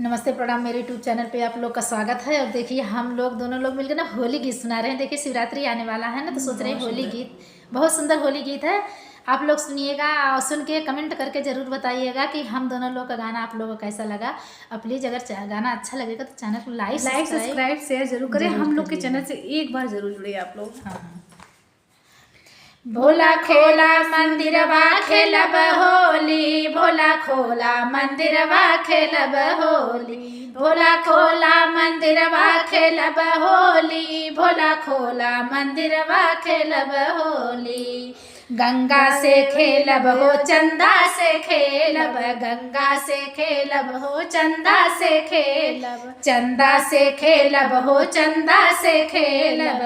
नमस्ते प्रणाम। मेरे यूट्यूब चैनल पे आप लोग का स्वागत है। और देखिए हम लोग दोनों लोग मिलकर ना होली गीत सुना रहे हैं। देखिए शिवरात्रि आने वाला है ना, तो सोच रहे हैं होली गीत, बहुत सुंदर होली गीत है। आप लोग सुनिएगा और सुन के कमेंट करके ज़रूर बताइएगा कि हम दोनों लोग का गाना आप लोगों को कैसा लगा। और प्लीज़ अगर गाना अच्छा लगेगा तो चैनल को लाइक सब्सक्राइब शेयर जरूर करें। हम लोग के चैनल से एक बार जरूर जुड़िए आप लोग। हाँ। भोला खोला मंदिरवा खेलब होली, भोला खोला मंदिरवा खेलब होली, भोला खोला मंदिरवा खेलब होली, भोला खोला मंदिरवा खेलब होली। गंगा से खेलब हो चंदा से खेलब, गंगा से खेलब हो चंदा से खेलब, चंदा से खेलब हो चंदा से खेलब।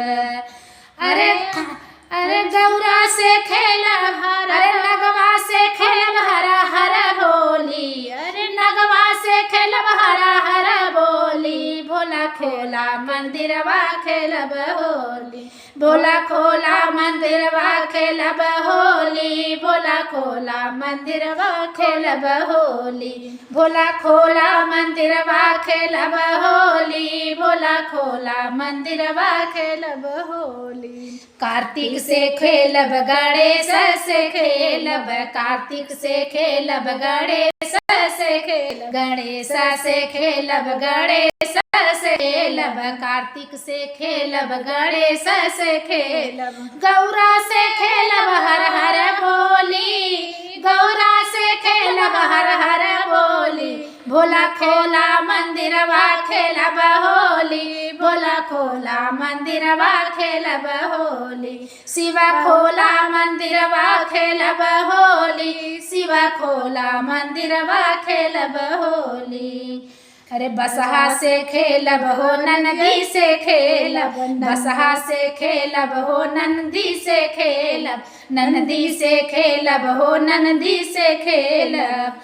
अरे गौरा से खेलब अरे नगवा से खेलब हरा हरा बोली, अरे नगवा से खेलब हरा हरा बोली। भोला खोला मंदिरवा खेलब होली, भोला खोला मंदिरवा खेलब होली, भोला खोला मंदिरवा खेलब होली, भोला खोला मंदिरवा खेलब होली, भोला खोला मंदिरवा खेलब होली। कार्तिक से खेलब गणेश से खेलब, कार्तिक से खेलब गणेश से खेलब, गणेश से खेलब गणेश से खेलब, कार्तिक से खेलब गणेश से खेलब। गौरा से खेलब हर हर बोली, गौरा से खेलब हर हर बोली। भोला खोला मंदिरवा खेलब होली, भोला खोला मंदिरवा खेलब होली, शिवा खोला मंदिरवा खेलब होली, शिवा खोला मंदिरवा खेलब होली। अरे बसहा से खेलब हो नंदी से खेलब, बसहा से खेलब हो नंदी से खेलब, नंदी से खेलब हो नंदी से खेलब।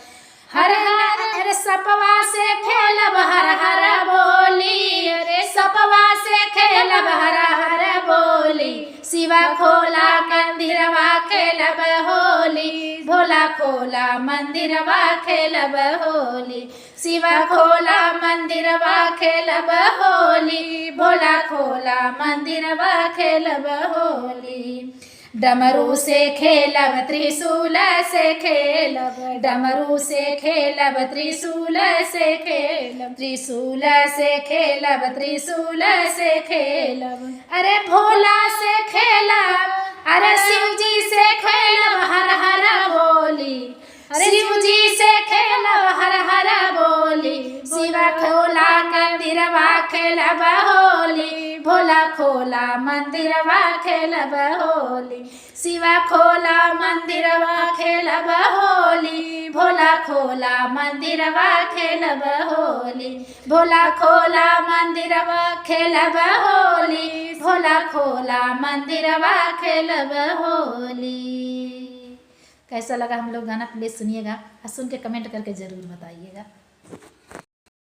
हर हर अरे सपवा से खेलब हर हर बोली, अरे सपवा से खेलब हर हर बोली। शिवा खोला मंदिरवा खेलब होली, भोला खोला मंदिरवा खेलब होली, शिवा खोला मंदिरवा खेलब होली, भोला खोला मंदिरवा खेलब होली। डमरू से खेलब त्रिशूल से खेलब, डमरू से खेलब त्रिशूल से खेलब, त्रिशूल से खेलब, त्रिशूल से खेलब। अरे भोला से खेलब, अरे शिव जी से खेलब हर हर बोली, शिव जी से खेलब हर हर बोली। शिवा खोला मंदिरवा खेलब होली, भोला खोला मंदिरवा खेलब होली, शिवा खोला मंदिरवा खेलब होली, भोला खोला मंदिरवा खेलब होली, भोला खोला मंदिरवा खेलब होली, भोला खोला मंदिरवा खेलब होली। कैसा लगा हम लोग गाना प्लीज़ सुनिएगा और सुन के कमेंट करके ज़रूर बताइएगा।